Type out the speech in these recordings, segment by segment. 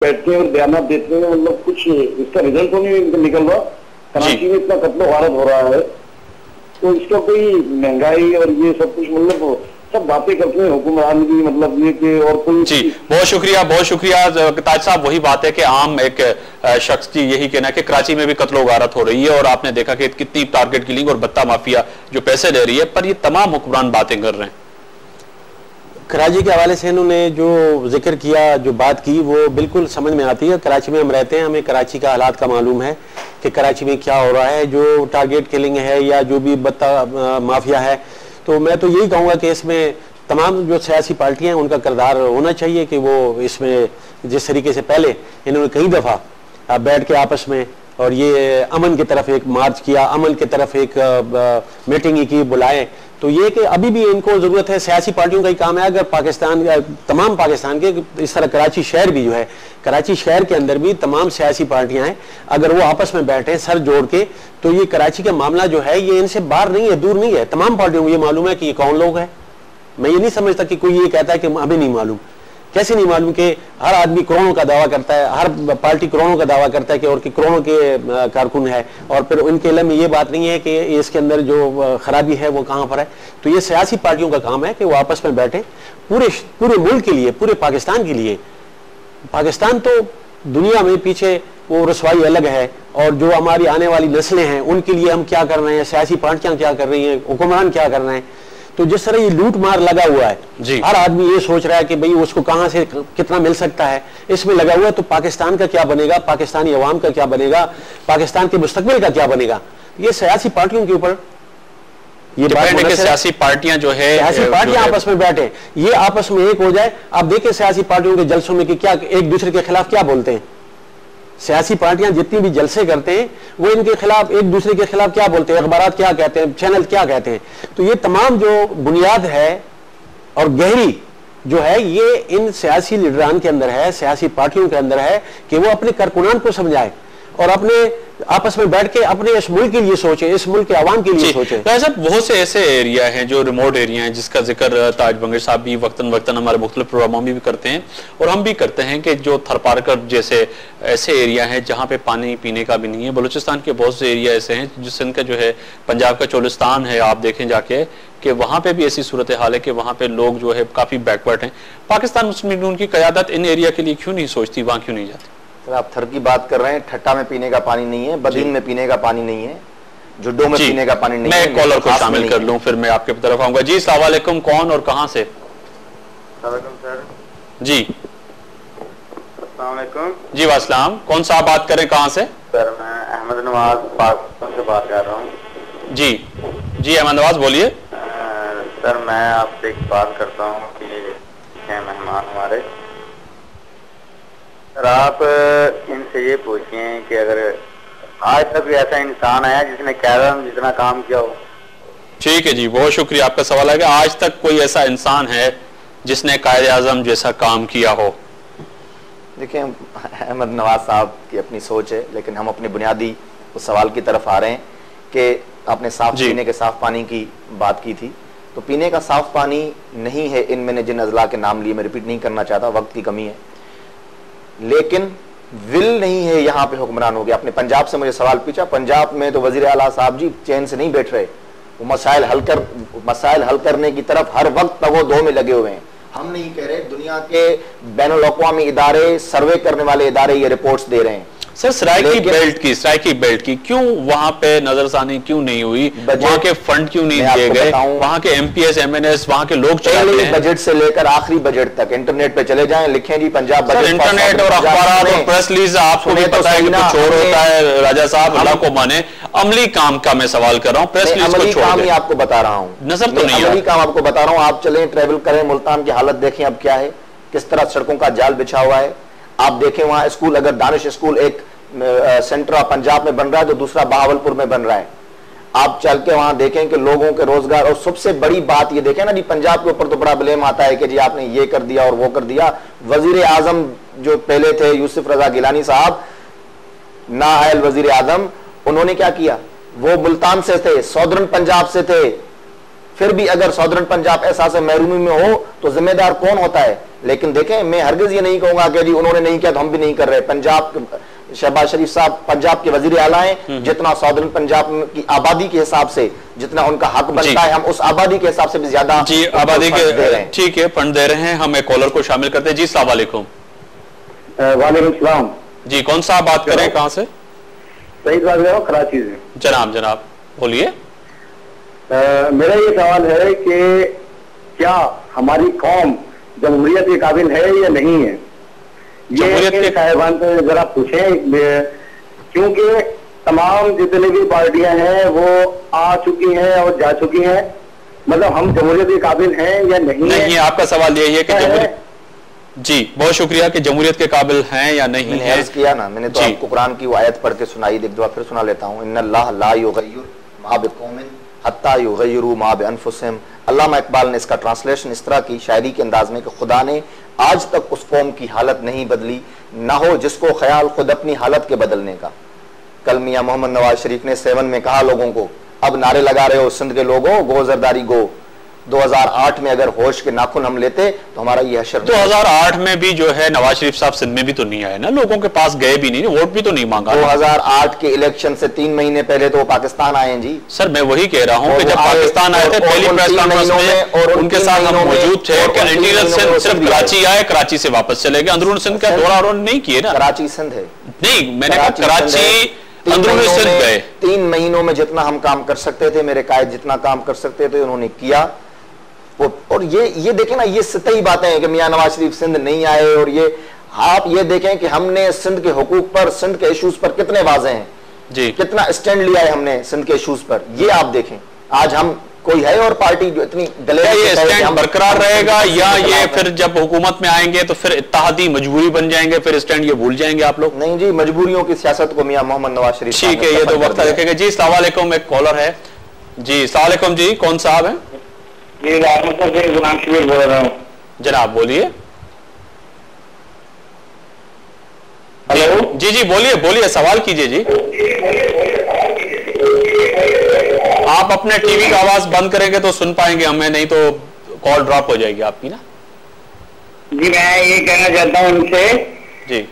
बैठते हैं और बयान देते हैं, मतलब कुछ इसका रिजल्ट तो नहीं निकल रहा। कराची में इतना कत्लो गारत हो रहा है, तो इसका कोई महंगाई और ये सब कुछ, मतलब सब बातें करते हैं हुक्मरान की, मतलब ये कि और कोई। जी बहुत शुक्रिया ताज साहब। वही बात है कि आम एक शख्स की यही कहना है कि कराची में भी कत्लो गारत हो रही है, और आपने देखा कि कितनी टारगेट किलिंग और बत्ता माफिया जो पैसे ले रही है, पर ये तमाम हुक्मरान बातें कर रहे हैं। कराची के हवाले से इन्होंने जो जिक्र किया, जो बात की, वो बिल्कुल समझ में आती है। कराची में हम रहते हैं, हमें कराची का हालात का मालूम है कि कराची में क्या हो रहा है। जो टारगेट किलिंग है या जो भी बत्ता माफिया है, तो मैं तो यही कहूँगा कि इसमें तमाम जो सियासी पार्टियां हैं उनका किरदार होना चाहिए कि वो इसमें जिस तरीके से पहले इन्होंने कई दफ़ा बैठ के आपस में और ये अमन की तरफ एक मार्च किया, अमन की तरफ एक मीटिंग की, बुलाए, तो ये कि अभी भी इनको ज़रूरत है, सियासी पार्टियों का ही काम है। अगर पाकिस्तान तमाम पाकिस्तान के इस तरह कराची शहर भी जो है, कराची शहर के अंदर भी तमाम सियासी पार्टियां हैं, अगर वो आपस में बैठे सर जोड़ के, तो ये कराची का मामला जो है ये इनसे बाहर नहीं है, दूर नहीं है। तमाम पार्टियों को ये मालूम है कि ये कौन लोग हैं। मैं ये नहीं समझता कि कोई ये कहता है कि हमें नहीं मालूम। कैसे नहीं मालूम कि हर आदमी करोड़ों का दावा करता है, हर पार्टी करोड़ों का दावा करता है कि और कि करोड़ों के कारकुन है, और फिर उनके इल्म में ये बात नहीं है कि इसके अंदर जो खराबी है वो कहाँ पर है। तो ये सियासी पार्टियों का काम है कि वो आपस में बैठे, पूरे मुल्क के लिए, पूरे पाकिस्तान के लिए। पाकिस्तान तो दुनिया में पीछे वो रसवाई अलग है, और जो हमारी आने वाली नस्लें हैं उनके लिए हम क्या कर रहे हैं, सियासी पार्टियां क्या कर रही हैं, हुक्मरान क्या कर रहे हैं। तो जिस तरह ये लूट मार लगा हुआ है, हर आदमी ये सोच रहा है कि भाई उसको कहां से कितना मिल सकता है, इसमें लगा हुआ है, तो पाकिस्तान का क्या बनेगा, पाकिस्तानी अवाम का क्या बनेगा, पाकिस्तान के मुस्तकबिल का क्या बनेगा। ये सियासी पार्टियों के ऊपर ये बात है। सियासी पार्टियां जो है, सियासी पार्टियां आपस में बैठे, ये आपस में एक हो जाए। आप देखें सियासी पार्टियों के जलसों में कि क्या एक दूसरे के खिलाफ क्या बोलते हैं। सियासी पार्टियां जितनी भी जलसे करते हैं वो इनके खिलाफ, एक दूसरे के खिलाफ क्या बोलते हैं, अखबारात क्या कहते हैं, चैनल क्या कहते हैं। तो ये तमाम जो बुनियाद है और गहरी जो है, ये इन सियासी लीडरान के अंदर है, सियासी पार्टियों के अंदर है कि वो अपने कारकुनान को समझाए और अपने आपस में बैठ के अपने इस मुल्क के लिए सोचे, इस मुल्क के आवाम के लिए सोचे। साहब बहुत से ऐसे एरिया हैं जो रिमोट एरिया हैं, जिसका जिक्र ताज बंगर साहब भी वक्तन वक्तन हमारे मुख्तलिफ प्रोग्रामों में भी करते हैं, और हम भी करते हैं कि जो थरपारकर जैसे ऐसे एरिया हैं जहाँ पे पानी पीने का भी नहीं है। बलूचिस्तान के बहुत से एरिया ऐसे हैं, जिससे इनका जो है पंजाब का चोलिस्तान है, आप देखें जाके कि वहाँ पे भी ऐसी सूरत हाल है कि वहाँ पे लोग जो है काफी बैकवर्ड हैं। पाकिस्तान मुस्लिम लीग उनकी क़यादत इन एरिया के लिए क्यों नहीं सोचती, वहाँ क्यों नहीं जाती? तो आप थर की बात कर रहे हैं, ठट्टा में पीने का पानी नहीं है, बदीन में पीने का पानी नहीं है, जुड्डो में पीने का पानी नहीं है। मैं कॉलर को शामिल कर लूं, फिर मैं आपके तरफ आऊंगा। जी अस्सलाम वालेकुम, कौन और कहां से? सर जी अस्सलाम वालेकुम। जी वास्सलाम, कौन सा आप बात करें, कहां से? सर मैं अहमद नवाज पाकिस्तान से बात कर रहा हूँ। जी जी अहमद नवाज बोलिए। सर मैं आपसे एक बात करता हूँ कि मेहमान हमारे, सर आप इनसे ये पूछिए कि अगर आज तक भी ऐसा इंसान आया जिसने कायदे जितना काम किया हो। ठीक है जी, बहुत शुक्रिया, आपका सवाल है कि आज तक कोई ऐसा इंसान है जिसने कायदे आजम जैसा काम किया हो। देखिए अहमद नवाज साहब की अपनी सोच है, लेकिन हम अपने बुनियादी उस सवाल की तरफ आ रहे हैं कि आपने साफ पीने के साफ पानी की बात की थी। तो पीने का साफ पानी नहीं है इन मैंने जिन अजला के नाम लिए, मैं रिपीट नहीं करना चाहता, वक्त की कमी है, लेकिन विल नहीं है यहाँ पे हुक्मरान हो गया। आपने पंजाब से मुझे सवाल पूछा, पंजाब में तो वजीर आला साहब जी चैन से नहीं बैठ रहे, वो मसाइल हल करने की तरफ हर वक्त तगो दो में लगे हुए हैं। हम नहीं कह रहे, दुनिया के बैनुल-अक़वामी इदारे, सर्वे करने वाले इदारे ये रिपोर्ट्स दे रहे हैं। सर सराइकी बेल्ट की क्यों वहां पे नजरसानी क्यों नहीं हुई, वहां के फंड क्यों नहीं दिए गए, वहां के एमपीएस एमएनएस वहां के लोग चलाते हैं। बजट से लेकर आखिरी बजट तक इंटरनेट पे चले जाएं, लिखें जी पंजाब बजट। इंटरनेट और अखबार और प्रेस रिलीज आपको भी पता है कि कुछ और होता है। राजा साहब अल्लाह को माने, अमली काम का मैं सवाल कर रहा हूँ, प्रेस रिलीज को छोड़ दें। आपको बता रहा हूँ, नजर तो नहीं, अमली काम आपको बता रहा हूँ। आप चलें, ट्रेवल करें, मुल्तान की हालत देखें अब क्या है, किस तरह सड़कों का जाल बिछा हुआ है। आप देखें वहां स्कूल, अगर दानिश स्कूल एक सेंटर पंजाब में बन रहा है तो दूसरा बहावलपुर में बन रहा है। आप चल के वहां देखें कि लोगों के रोजगार, और सबसे बड़ी बात ये देखें ना जी, पंजाब के ऊपर तो बड़ा ब्लेम आता है कि जी आपने ये कर दिया और वो कर दिया। वजीर आजम जो पहले थे यूसुफ रजा गिलानी साहब, नाअहल वजीर आजम, उन्होंने क्या किया, वो मुल्तान से थे, सौदर्न पंजाब से थे, फिर भी अगर सॉदर्न पंजाब एहसास महरूमी में हो तो जिम्मेदार कौन होता है? लेकिन देखें, मैं हरगिज ये नहीं कहूंगा कि जी उन्होंने नहीं किया तो हम भी नहीं कर रहे। पंजाब शहबाज शरीफ साहब पंजाब के वजीर आला हैं, जितना सॉदर्न पंजाब की आबादी के हिसाब से जितना उनका हक बनता है, हम उस आबादी के हिसाब से भी ज्यादा जी आबादी के ठीक है फंड दे रहे हैं। हम एक कॉलर को शामिल करते हैं। जी अस्सलाम वालेकुम। वालेकुम सलाम जी, कौन सा आप बात करें, कहां से? सईद बात कर रहा हूँ, कराची से। जनाब बोलिए। मेरा ये सवाल है कि क्या हमारी कौम जमहूरियत के काबिल है या नहीं है? ये साहिबान से जरा पूछें, क्योंकि तमाम जितनी भी पार्टियां हैं वो आ चुकी हैं और जा चुकी हैं, मतलब हम जमहूरियत के काबिल हैं या नहीं है? आपका सवाल यही है कि जमहूरियत, जी बहुत शुक्रिया, कि जमहूरियत के काबिल हैं या नहीं है। किया ना मैंने तो आपको कुरान की वो आयत पढ़ के सुनाई, एक दफा फिर सुना लेता हूँ। इन्नल्लाह ला युगय्यिरु मा बिकौमिन हत्ता युगय्यिरु मा बिअनफुसिहिम। अल्लामा इकबाल ने इसका ट्रांसलेशन इस तरह की शायरी के अंदाज में कि खुदा ने आज तक उस कौम की हालत नहीं बदली, ना हो जिसको ख्याल खुद अपनी हालत के बदलने का। कल मियां मोहम्मद नवाज शरीफ ने 7 में कहा लोगों को, अब नारे लगा रहे हो सिंध के लोगों, गो जरदारी गो। 2008 में अगर होश के नाखून हम लेते तो हमारा यह हशर। 2008 में भी जो है नवाज शरीफ साहब सिंध में भी तो नहीं आए ना, लोगों के पास गए भी नहीं, वोट भी तो नहीं मांगा। 2008 के इलेक्शन से 3 महीने पहले तो वो पाकिस्तान आए जी। सर मैं वही कह रहा हूँ कि जब पाकिस्तान आए थे पहली प्रेस कॉन्फ्रेंस में और उनके साथ हम मौजूद थे कि इंटीरियर सिंध सिर्फ कराची आए, कराची से वापस चले गए, अंदरून सिंध का दौरा उन्होंने नहीं किए ना। कराची सिंध है नहीं, मैंने कहा कराची अंदरूनी सिंध गए। 3 महीनों में जितना हम काम कर सकते थे, मेरे कायद जितना काम कर सकते थे उन्होंने किया। और ये देखें ना, ये सतही बातें हैं कि मियां नवाज शरीफ सिंध नहीं आए, और ये आप ये देखें कि हमने सिंध के हुकूक पर, सिंध के इश्यूज पर कितने वाजे हैं जी, कितना स्टैंड लिया है हमने सिंध के इश्यूज पर, ये आप देखें। आज हम कोई है और पार्टी जो इतनी ये स्टैंड बरकरार रहेगा या ये फिर जब हुकूमत में आएंगे तो फिर इत्तेहादी मजबूरी बन जाएंगे, फिर स्टैंड ये भूल जाएंगे आप लोग? नहीं जी, मजबूरियों की सियासत को मियां मोहम्मद नवाज शरीफ ठीक है, ये तो वक्त देखेगा। जी अस्सलाम वालेकुम, एक कॉलर है। जी अस्सलाम वालेकुम जी, कौन साहब है? जी गुलाम शबीर बोल रहा हूँ। जनाब बोलिए। हेलो जी बोलिए सवाल कीजिए जी। आप अपने टीवी का आवाज बंद करेंगे तो सुन पाएंगे हमें, नहीं तो कॉल ड्रॉप हो जाएगी आपकी ना। जी मैं ये कहना चाहता हूँ उनसे जी,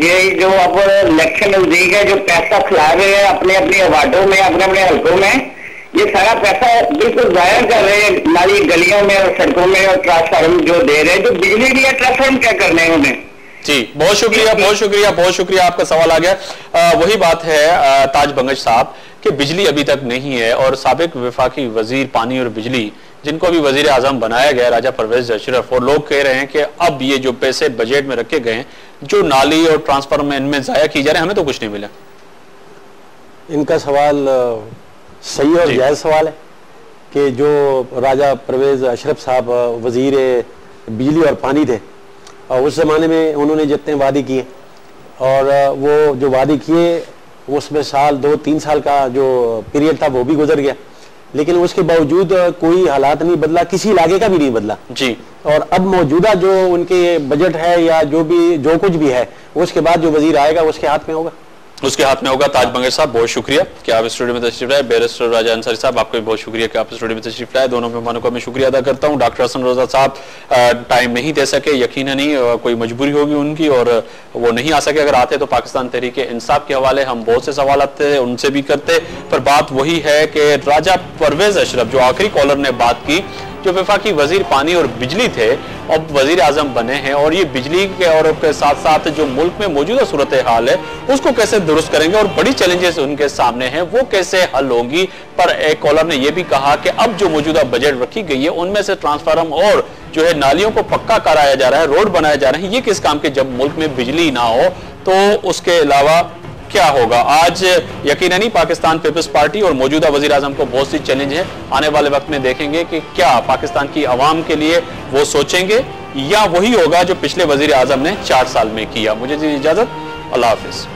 ये जो अब इलेक्शन नजदीक है, जो पैसा खिला रहे हैं अपने अपने वार्डों में, अपने अपने हल्कों में, ये सारा पैसा बिल्कुल जाया कर रहे हैं नाली गलियों में और सड़कों में, और ट्रांसफार्म जो दे रहे हैं, जो बिजली की ट्रांसफार्म क्या करने हैं उन्हें? जी बहुत शुक्रिया आपका सवाल आ गया। वही बात है ताज बंगश साहब कि बिजली अभी तक नहीं है, और साबिक वफाकी वजीर पानी और बिजली जिनको अभी वजीर आजम बनाया गया राजा परवेज अशरफ, और लोग कह रहे हैं कि अब ये जो पैसे बजट में रखे गए हैं, जो नाली और ट्रांसफार्म इनमें जाया की जा रहे हैं, हमें तो कुछ नहीं मिला। इनका सवाल सही और जायज सवाल है कि जो राजा परवेज अशरफ साहब वजीर बिजली और पानी थे, और उस ज़माने में उन्होंने जितने वादे किए, और वो जो वादे किए उसमें साल 2-3 साल का जो पीरियड था वो भी गुजर गया, लेकिन उसके बावजूद कोई हालात नहीं बदला, किसी इलाके का भी नहीं बदला जी। और अब मौजूदा जो उनके बजट है या जो कुछ भी है, उसके बाद जो वजीर आएगा उसके हाथ में होगा, उसके हाथ में होगा। ताज बंगश साहब बहुत शुक्रिया कि आप स्टूडियो में तशरीफ लाए। बैरिस्टर राजा अंसारी साहब आपको भी बहुत शुक्रिया कि आप स्टूडियो में तशरीफ लाए। दोनों मेहमानों का मैं शुक्रिया अदा करता हूं। डॉक्टर हसन रोजा साहब टाइम नहीं दे सके, यकीनन नहीं कोई मजबूरी होगी उनकी और वो नहीं आ सके। अगर आते तो पाकिस्तान तहरीक इंसाफ के हवाले हम बहुत से सवाल थे उनसे भी करते, पर बात वही है कि राजा परवेज अशरफ जो आखिरी कॉलर ने बात की, जो वफाकी वजीर पानी और बिजली थे, अब वजीर आजम बने हैं, और ये बिजली के और के साथ साथ जो मुल्क में मौजूदा सूरत हाल है उसको कैसे दुरुस्त करेंगे, और बड़ी चैलेंजेस उनके सामने हैं वो कैसे हल होंगी। पर एक कॉलर ने यह भी कहा कि अब जो मौजूदा बजट रखी गई है उनमें से ट्रांसफार्म और जो है नालियों को पक्का कराया जा रहा है, रोड बनाए जा रहे हैं, ये किस काम के जब मुल्क में बिजली ना हो तो उसके अलावा क्या होगा। आज यकीनन ही पाकिस्तान पीपल्स पार्टी और मौजूदा वजीर आजम को बहुत सी चैलेंज है। आने वाले वक्त में देखेंगे कि क्या पाकिस्तान की आवाम के लिए वो सोचेंगे या वही होगा जो पिछले वजीर आजम ने 4 साल में किया। मुझे दी इजाजत, अल्लाह हाफिज।